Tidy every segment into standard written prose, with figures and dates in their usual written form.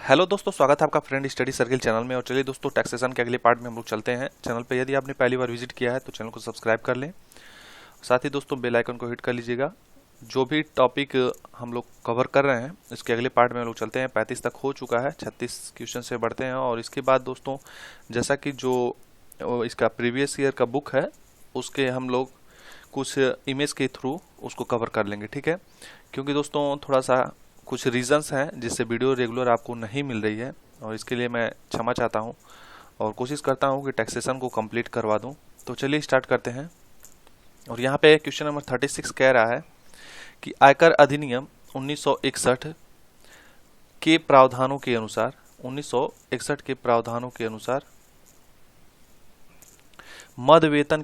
Hello दोस्तों, स्वागत है आपका फ्रेंड स्टडी सर्किल चैनल में। और चलिए दोस्तों, टैक्सेशन के अगले पार्ट में हम लोग चलते हैं। चैनल पे यदि आपने पहली बार विजिट किया है तो चैनल को सब्सक्राइब कर लें। साथ ही दोस्तों बेल आइकन को हिट कर लीजिएगा। जो भी टॉपिक हम लोग कवर कर रहे हैं इसके अगले पार्ट में हम लोग चलते हैं। 35 तक हो चुका है, 36 क्वेश्चन से बढ़ते हैं। और इसके बाद दोस्तों, जैसा कि जो इसका प्रीवियस ईयर का बुक है उसके हम लोग कुछ इमेज के थ्रू उसको कवर कर लेंगे, ठीक है। क्योंकि दोस्तों थोड़ा सा कुछ रीजंस हैं जिससे वीडियो रेगुलर आपको नहीं मिल रही है, और इसके लिए मैं क्षमा चाहता हूं और कोशिश करता हूं कि टैक्सेशन को कंप्लीट करवा दूं। तो चलिए स्टार्ट करते हैं। और यहाँ पे क्वेश्चन नंबर 36 कह रहा है कि आयकर अधिनियम 1961 के प्रावधानों के अनुसार 1961 के प्रावधानों के अनुसार मद वेतन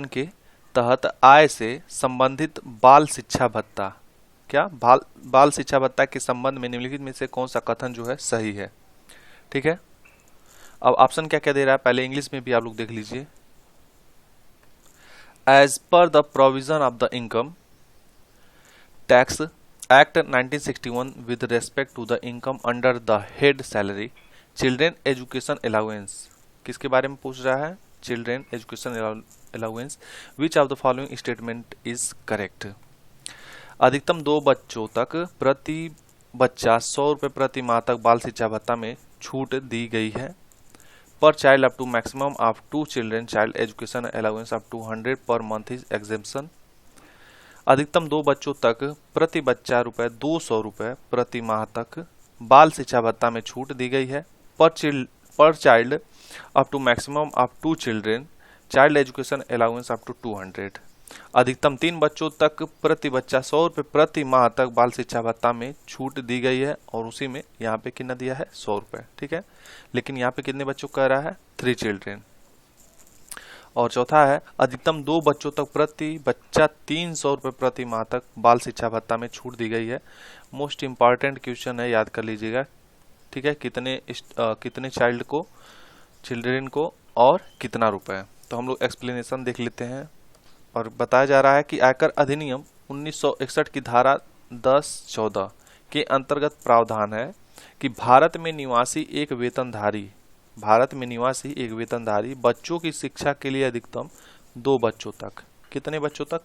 के तहत आय से संबंधित बाल शिक्षा भत्ता, क्या बाल शिक्षा भत्ता के संबंध में निम्नलिखित में से कौन सा कथन जो है सही है, ठीक है। अब ऑप्शन क्या क्या दे रहा है, पहले इंग्लिश में भी आप लोग देख लीजिए। As per the provision of the income tax act 1961 with respect to the income under the head salary children education allowance, किसके बारे में पूछ रहा है, children education allowance. Which of the following statement is correct. अधिकतम 2 बच्चों तक प्रति बच्चा 100 रुपये प्रति माह तक बाल शिक्षा भत्ता में छूट दी गई है। Per child up to maximum of 2 children child education allowance up to 100 per month is exemption. अधिकतम 2 बच्चों तक प्रति बच्चा 200 रुपये प्रति माह तक बाल शिक्षा भत्ता में छूट दी गई है। Per child up to maximum of 2 children child education allowance up to 200। अधिकतम 3 बच्चों तक प्रति बच्चा 100 रुपये प्रति माह तक बाल शिक्षा भत्ता में छूट दी गई है, और उसी में यहाँ पे कितना दिया है 100 रुपये, ठीक है। लेकिन यहाँ पे कितने बच्चों कह रहा है 3 चिल्ड्रेन। और चौथा है अधिकतम 2 बच्चों तक प्रति बच्चा 300 रुपये प्रति माह तक बाल शिक्षा भत्ता में छूट दी गई है। मोस्ट इंपॉर्टेंट क्वेश्चन है, याद कर लीजिएगा, ठीक है। कितने चिल्ड्रेन को और कितना रुपए। तो हम लोग एक्सप्लेनेशन देख लेते हैं। और बताया जा रहा है कि आयकर अधिनियम 1961 की धारा 10-14 के अंतर्गत प्रावधान है कि भारत में निवासी एक वेतनधारी बच्चों की शिक्षा के लिए अधिकतम 2 बच्चों तक, कितने बच्चों तक,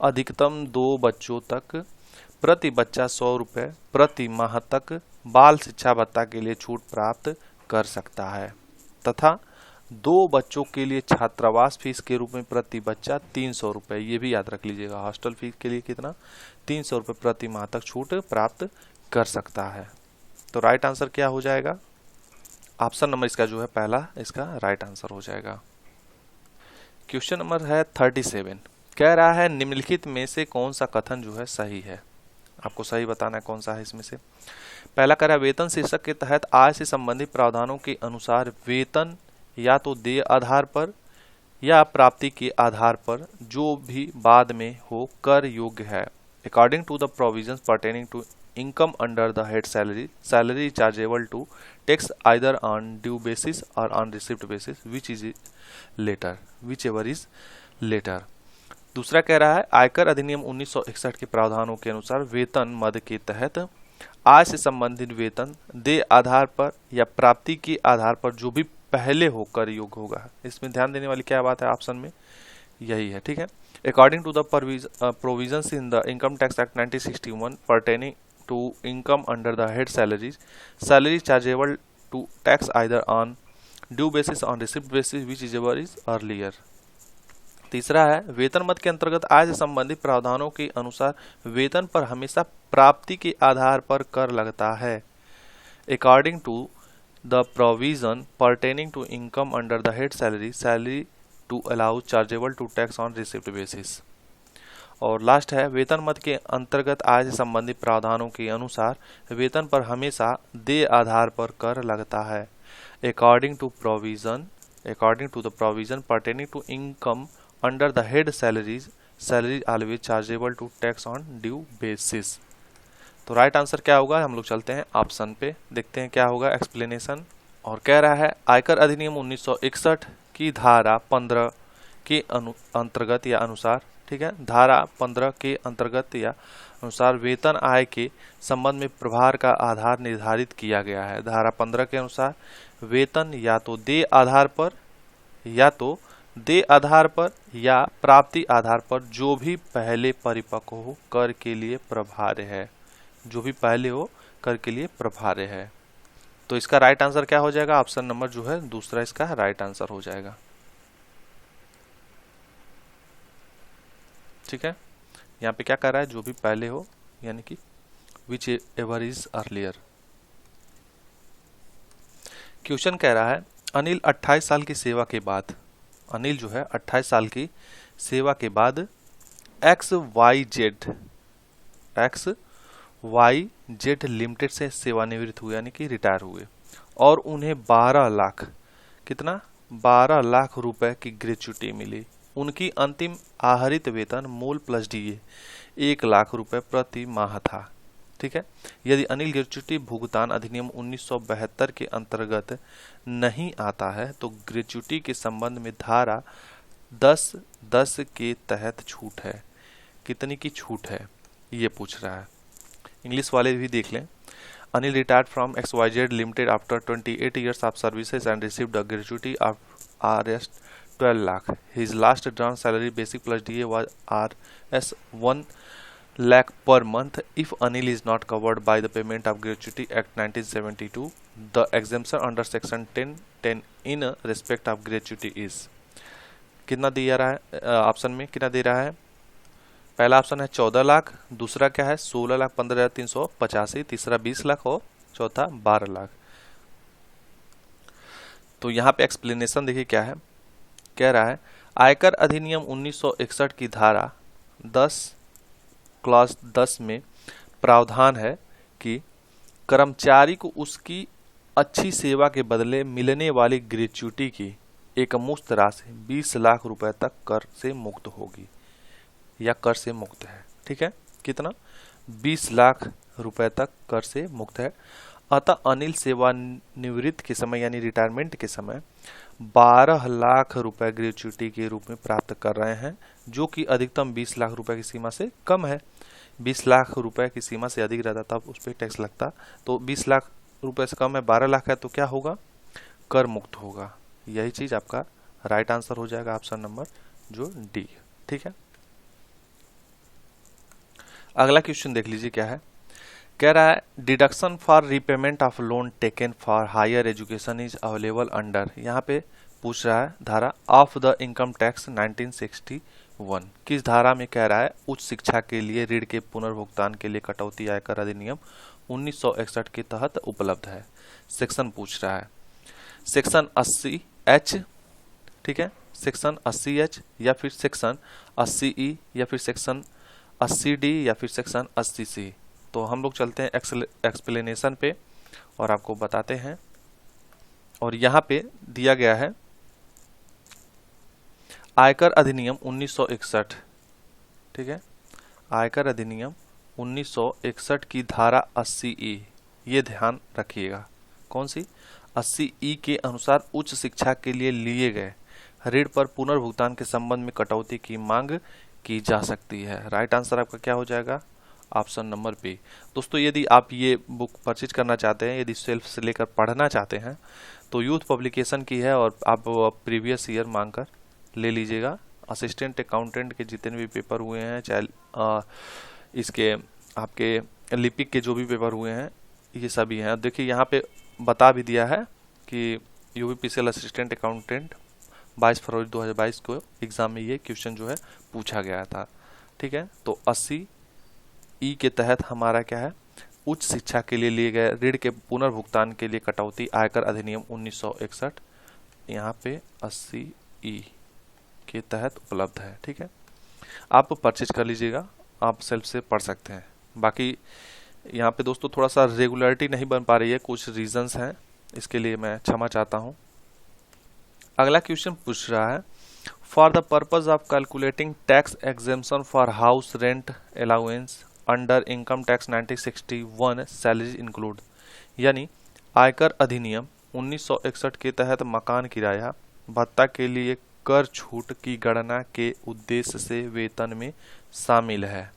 अधिकतम 2 बच्चों तक प्रति बच्चा 100 रुपये प्रति माह तक बाल शिक्षा भत्ता के लिए छूट प्राप्त कर सकता है, तथा 2 बच्चों के लिए छात्रावास फीस के रूप में प्रति बच्चा 300 रुपये, ये भी याद रख लीजिएगा, हॉस्टल फीस के लिए कितना 300 रुपये प्रति माह तक छूट प्राप्त कर सकता है। तो राइट आंसर क्या हो जाएगा, ऑप्शन नंबर इसका जो है पहला इसका राइट आंसर हो जाएगा। क्वेश्चन नंबर है 37, कह रहा है निम्नलिखित में से कौन सा कथन जो है सही है। आपको सही बताना है कौन सा है इसमें से। पहला कह रहा है वेतन शीर्षक के तहत आय से संबंधित प्रावधानों के अनुसार वेतन या तो देय आधार पर या प्राप्ति के आधार पर जो भी बाद में हो कर योग्य है। According to the provisions pertaining to income under the head salary chargeable to tax either on due basis और on receipt basis whichever is later. दूसरा कह रहा है आयकर अधिनियम 1961 के प्रावधानों के अनुसार वेतन मद के तहत आय से संबंधित वेतन देय आधार पर या प्राप्ति के आधार पर जो भी पहले होकर योग्य होगा। इसमें ध्यान देने वाली क्या बात है, ऑप्शन में यही है, ठीक है। According to the provisions in the income tax act 1961 pertaining to income under the head salary chargeable to tax either on due basis on receipt basis which is ever is earlier. तीसरा है वेतन मद के अंतर्गत आय से संबंधित प्रावधानों के अनुसार वेतन पर हमेशा प्राप्ति के आधार पर कर लगता है। According to the provision pertaining to income under the head salary to allow chargeable to tax on receipt basis. और लास्ट है वेतन मद के अंतर्गत आय से संबंधित प्रावधानों के अनुसार वेतन पर हमेशा देय आधार पर कर लगता है। According to the provision pertaining to income under the head salary always chargeable to tax on due basis. तो राइट आंसर क्या होगा, हम लोग चलते हैं ऑप्शन पे, देखते हैं क्या होगा एक्सप्लेनेशन। और कह रहा है आयकर अधिनियम 1961 की धारा 15 के अंतर्गत या अनुसार, ठीक है, धारा 15 के अंतर्गत या अनुसार वेतन आय के संबंध में प्रभार का आधार निर्धारित किया गया है। धारा 15 के अनुसार वेतन या तो देय आधार पर या प्राप्ति आधार पर जो भी पहले परिपक्व हो कर के लिए प्रभार्य है, जो भी पहले हो कर के लिए प्रभार्य है। तो इसका राइट आंसर क्या हो जाएगा? ऑप्शन नंबर जो है दूसरा इसका राइट आंसर हो जाएगा। ठीक है, यहाँ पे क्या कर रहा है? जो भी पहले हो, यानी कि which ever is earlier. Question कह रहा है अनिल 28 साल की सेवा के बाद, अनिल जो है 28 साल की सेवा के बाद XYZ लिमिटेड से सेवानिवृत्त हुए, यानी कि रिटायर हुए, और उन्हें 12 लाख, कितना? 12 लाख रुपए की ग्रेच्युटी मिली। उनकी अंतिम आहरित वेतन मूल प्लस डीए 1 लाख रुपए प्रति माह था। ठीक है, यदि अनिल ग्रेच्युटी भुगतान अधिनियम 1972 के अंतर्गत नहीं आता है तो ग्रेच्युटी के संबंध में धारा 10(10) के तहत छूट है। कितनी की छूट है ये पूछ रहा है। इंग्लिश वाले भी देख लें। Anil retired from XYZ limited after 28 years of services and received a gratuity of Rs 12 lakh. His last drawn salary basic plus DA was Rs 1 lakh per month. If Anil is not covered by the Payment of Gratuity Act 1972, the exemption under section 10(10) in respect of gratuity is, कितना दिया रहा है? Option में कितना दे रहा है? पहला option है 14 लाख, दूसरा क्या है 16,15,385, तीसरा 20 लाख और चौथा 12 लाख। तो यहाँ पे एक्सप्लेनेशन देखिए क्या है। कह रहा है आयकर अधिनियम 1961 की धारा 10 क्लॉज 10 में प्रावधान है कि कर्मचारी को उसकी अच्छी सेवा के बदले मिलने वाली ग्रेच्युटी की एक मुश्त राशि 20 लाख रुपए तक कर से मुक्त होगी या कर से मुक्त है। ठीक है, कितना? 20 लाख रुपए तक कर से मुक्त है। अतः अनिल सेवानिवृत्त के समय यानी रिटायरमेंट के समय 12 लाख रुपए ग्रेच्युटी के रूप में प्राप्त कर रहे हैं, जो कि अधिकतम 20 लाख रुपए की सीमा से कम है। 20 लाख रुपए की सीमा से अधिक रहता तब उस पर टैक्स लगता, तो 20 लाख रुपए से कम है, 12 लाख है, तो क्या होगा? कर मुक्त होगा। यही चीज आपका राइट आंसर हो जाएगा, ऑप्शन नंबर जो डी। ठीक है, अगला क्वेश्चन देख लीजिए क्या है। कह रहा है deduction for repayment of loan taken for higher education is available under, यहाँ पे पूछ रहा है धारा ऑफ द इनकम टैक्स 1961। किस धारा में कह रहा है उच्च शिक्षा के लिए ऋण के पुनर्भुगतान के लिए कटौती आयकर अधिनियम 1961 के तहत उपलब्ध है? सेक्शन पूछ रहा है सेक्शन 80H, ठीक है, सेक्शन 80H या फिर सेक्शन 80E या फिर सेक्शन 80D या फिर सेक्शन 80C। तो हम लोग चलते हैं एक्सप्लेनेशन पे और आपको बताते हैं। और यहाँ पे दिया गया है आयकर अधिनियम 1961, ठीक है, आयकर अधिनियम 1961 की धारा 80E, ये ध्यान रखिएगा। कौन सी? 80E के अनुसार उच्च शिक्षा के लिए गए ऋण पर पुनर्भुगतान के संबंध में कटौती की मांग की जा सकती है। राइट आंसर आपका क्या हो जाएगा? Option number B. दोस्तों यदि आप ये बुक परचेज करना चाहते हैं, यदि सेल्फ से लेकर पढ़ना चाहते हैं, तो यूथ पब्लिकेशन की है और आप प्रीवियस ईयर मांग कर ले लीजिएगा। असिस्टेंट अकाउंटेंट के जितने भी पेपर हुए हैं, चाहे इसके आपके लिपिक के जो भी पेपर हुए हैं, ये सभी हैं। देखिए यहाँ पे बता भी दिया है कि यूपीपीसीएल असिस्टेंट अकाउंटेंट 22 फरवरी 2022 को एग्जाम में ये क्वेश्चन जो है पूछा गया था। ठीक है, तो 80E के तहत हमारा क्या है, उच्च शिक्षा के लिए गए ऋण के पुनर्भुगतान के लिए कटौती आयकर अधिनियम 1961 यहाँ पे 80E के तहत उपलब्ध है। ठीक है, आप परचेज कर लीजिएगा, आप सेल्फ से पढ़ सकते हैं। बाकी यहाँ पे दोस्तों थोड़ा सा रेगुलरिटी नहीं बन पा रही है, कुछ रीजंस हैं, इसके लिए मैं क्षमा चाहता हूँ। अगला क्वेश्चन पूछ रहा है for the purpose of calculating tax exemption for house rent allowance under income tax 1961 salaries include, यानी आयकर अधिनियम 1961 के तहत मकान किराया भत्ता के लिए कर छूट की गणना के उद्देश्य से वेतन में शामिल है।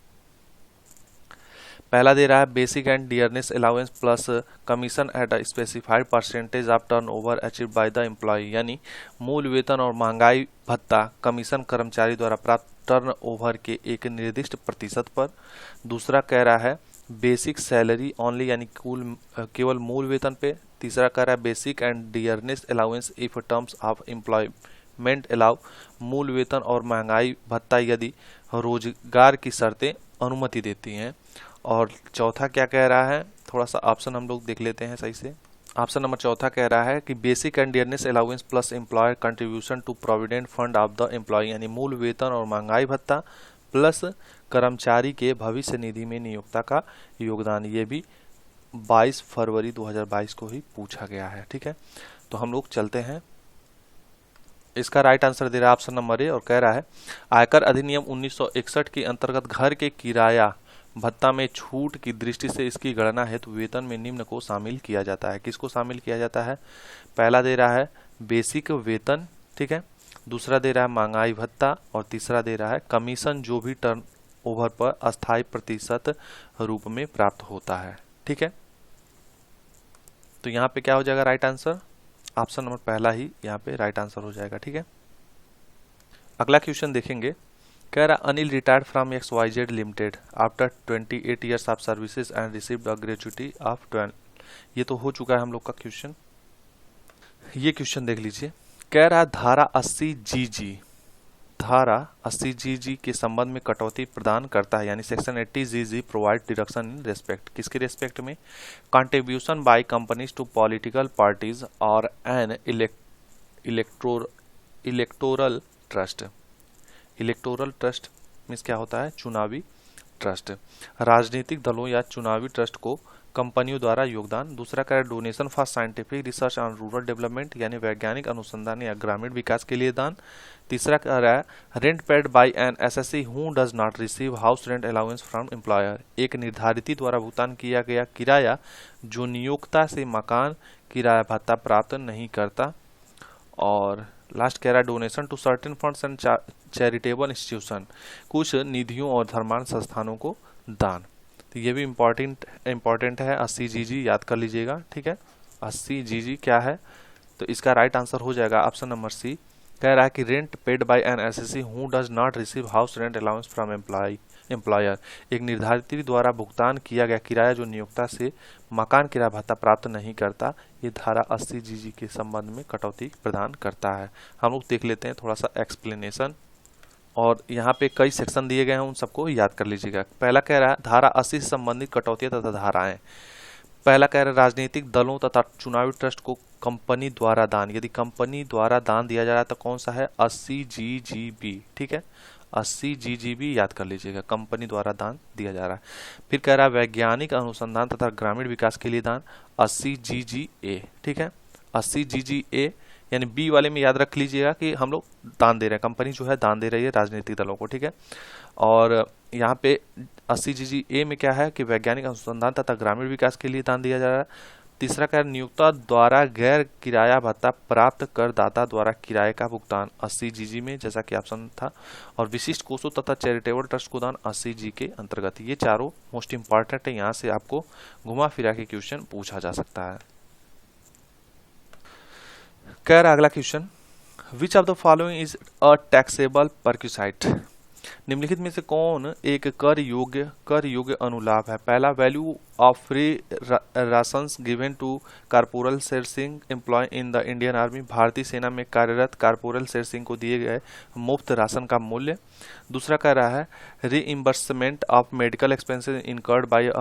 पहला दे रहा है basic and dearness allowance plus commission at a specified percentage of turnover achieve by the employ, यानी मूल वेतन और महंगाई भत्ता कमीशन कर्मचारी द्वारा प्राप्त टर्न ओवर के एक निर्दिष्ट प्रतिशत पर। दूसरा कह रहा है बेसिक सैलरी ओनली, यानी केवल मूल वेतन पे। तीसरा कह रहा है basic and dearness allowance if terms of employment allow, मूल वेतन और महंगाई भत्ता यदि रोजगार की शर्तें अनुमति देती हैं। और चौथा क्या कह रहा है, थोड़ा सा ऑप्शन हम लोग देख लेते हैं सही से। ऑप्शन नंबर चौथा कह रहा है कि basic and dearness allowance plus employer contribution to provident fund of the employ, यानी मूल वेतन और महंगाई भत्ता प्लस कर्मचारी के भविष्य निधि में नियोक्ता का योगदान। ये भी 22 फरवरी 2022 को ही पूछा गया है। ठीक है, तो हम लोग चलते हैं। इसका राइट आंसर दे रहा है ऑप्शन नंबर ए और कह रहा है आयकर अधिनियम 1961 के अंतर्गत घर के किराया भत्ता में छूट की दृष्टि से इसकी गणना हेतु वेतन में निम्न को शामिल किया जाता है। किसको शामिल किया जाता है? पहला दे रहा है बेसिक वेतन, ठीक है, दूसरा दे रहा है महंगाई भत्ता और तीसरा दे रहा है कमीशन जो भी टर्न ओवर पर अस्थायी प्रतिशत रूप में प्राप्त होता है। ठीक है, तो यहाँ पे क्या हो जाएगा राइट आंसर? ऑप्शन नंबर पहला ही यहाँ पे राइट आंसर हो जाएगा। ठीक है, अगला क्वेश्चन देखेंगे। कह रहा Anil retired from XYZ limited after 28 years of services and received a gratuity of 12। ये तो हो चुका है हम लोग का क्वेश्चन। ये क्वेश्चन देख लीजिए। कह रहा धारा 80GG, धारा 80GG के संबंध में कटौती प्रदान करता है, यानी section 80GG provide deduction in respect, किसके रेस्पेक्ट में? Contribution by companies to political parties और an electoral trust. Electoral trust means क्या होता है? चुनावी ट्रस्ट। राजनीतिक दलों या चुनावी ट्रस्ट को कंपनियों द्वारा योगदान। दूसरा कह रहा है donation for scientific research on rural development, यानी वैज्ञानिक अनुसंधान या ग्रामीण विकास के लिए दान। तीसरा कह रहा है rent paid by an SSC who does not receive house rent allowance from employer, एक निर्धारित द्वारा भुगतान किया गया किराया जो नियोक्ता से मकान किराया भत्ता प्राप्त नहीं करता। और लास्ट कह रहा है donation to certain funds and charitable institution, कुछ निधियों और धर्मार्थ संस्थानों को दान। तो ये भी इम्पोर्टेंट है। 80GG याद कर लीजिएगा। ठीक है, 80GG क्या है? तो इसका राइट आंसर हो जाएगा ऑप्शन नंबर सी। कह रहा है कि rent paid by an SSC who does not receive house rent allowance from employer, एक निर्धारित द्वारा भुगतान किया गया किराया जो नियोक्ता से मकान किराया भत्ता प्राप्त नहीं करता। ये धारा 80GG के संबंध में कटौती प्रदान करता है। हम लोग देख लेते हैं थोड़ा सा एक्सप्लेनेशन, और यहाँ पे कई सेक्शन दिए गए हैं, उन सबको याद कर लीजिएगा। पहला कह रहा है धारा 80 से संबंधित कटौतियां तथा धाराएं। पहला कह रहा है राजनीतिक दलों तथा चुनावी ट्रस्ट को कंपनी द्वारा दान, यदि कंपनी द्वारा दान दिया जा रहा है तो कौन सा है? 80GGB। ठीक है, 80GGB याद कर लीजिएगा, कंपनी द्वारा दान दिया जा रहा है। फिर कह रहा है वैज्ञानिक अनुसंधान तथा ग्रामीण विकास के लिए दान, 80GGA। ठीक है, 80GGA यानी बी वाले में याद रख लीजिएगा कि हम लोग दान दे रहे हैं, कंपनी जो है दान दे रही है राजनीतिक दलों को। ठीक है, और यहाँ पे 80GGA में क्या है कि वैज्ञानिक अनुसंधान तथा ग्रामीण विकास के लिए दान दिया जा रहा है। तीसरा क्या है? नियोक्ता द्वारा गैर किराया भत्ता प्राप्त करदाता द्वारा किराए का भुगतान 80GG में, जैसा कि ऑप्शन था। और विशिष्ट कोषों तथा चैरिटेबल ट्रस्ट को दान 80G के अंतर्गत। ये चारों मोस्ट इंपॉर्टेंट है, यहाँ से आपको घुमा फिरा के क्वेश्चन पूछा जा सकता है। कह रहा अगला question, which of the following is a taxable perquisite, निम्नलिखित में से कौन एक कर योग्य अनुलाभ है? पहला value of free rations given to corporal Sher Singh employ in the Indian army, भारतीय सेना में कार्यरत कारपोरल शेर सिंह को दिए गए मुफ्त राशन का मूल्य। दूसरा कह रहा है reimbursement of medical expenses incurred by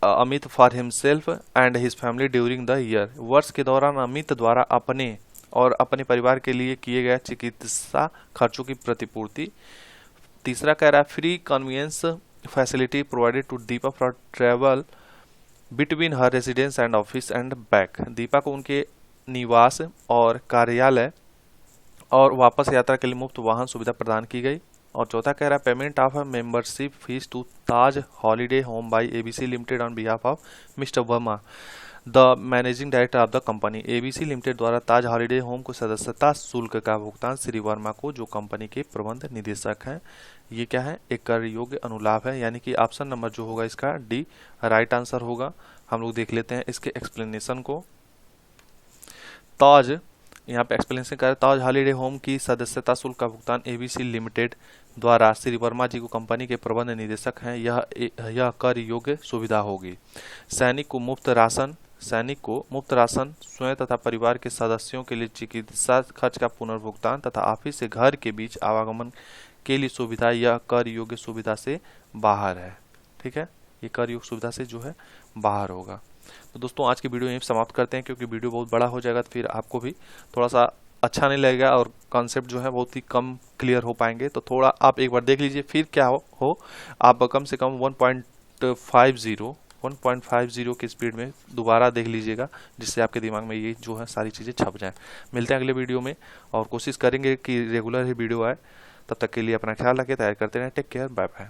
Amit for himself and his family during the year, वर्ष के दौरान अमित द्वारा अपने और अपने परिवार के लिए किए गए चिकित्सा खर्चों की प्रतिपूर्ति। तीसरा कह रहा है free conveyance facility provided to Deepa for travel between her residence and office and back, Deepa को उनके निवास और कार्यालय और वापस यात्रा के लिए मुफ्त वाहन सुविधा प्रदान की गई। और चौथा कह रहा है payment of membership fees to Taj holiday home by ABC limited on behalf of mister Verma, the managing director of the company ABC limited द्वारा ताज हॉलीडे होम को सदस्यता शुल्क का भुगतान श्री वर्मा को, जो कंपनी के प्रबंध निदेशक हैं। ये क्या है, एक कर योग्य अनुलाभ है, यानी कि ऑप्शन नंबर जो होगा इसका डी राइट आंसर होगा। हम लोग देख लेते हैं इसके एक्सप्लेनेशन को। ताज, यहाँ पे एक्सप्लेनेशन कर, ताज हॉलीडे होम की सदस्यता शुल्क का भुगतान एबीसी लिमिटेड द्वारा श्री वर्मा जी को कंपनी के प्रबंध निदेशक हैं, यह कर योग्य सुविधा होगी। सैनिक को मुफ्त राशन स्वयं तथा परिवार के सदस्यों के लिए चिकित्सा खर्च का पुनर्भुगतान तथा ऑफिस से घर के बीच आवागमन के लिए सुविधा, यह कर योग्य सुविधा से बाहर है। ठीक है, ये कर योग्य सुविधा से जो है बाहर होगा। तो दोस्तों आज की वीडियो यहीं समाप्त करते हैं, क्योंकि वीडियो बहुत बड़ा हो जाएगा तो फिर आपको भी थोड़ा सा अच्छा नहीं लगेगा और कॉन्सेप्ट जो है बहुत ही कम क्लियर हो पाएंगे। तो थोड़ा आप एक बार देख लीजिए, फिर क्या हो आप कम से कम 1.50 की स्पीड में दोबारा देख लीजिएगा, जिससे आपके दिमाग में ये जो है सारी चीज़ें छप जाएं। मिलते हैं अगले वीडियो में और कोशिश करेंगे कि रेगुलर ही वीडियो आए। तब तक के लिए अपना ख्याल रखें, तैयार करते रहें। Take care, bye bye.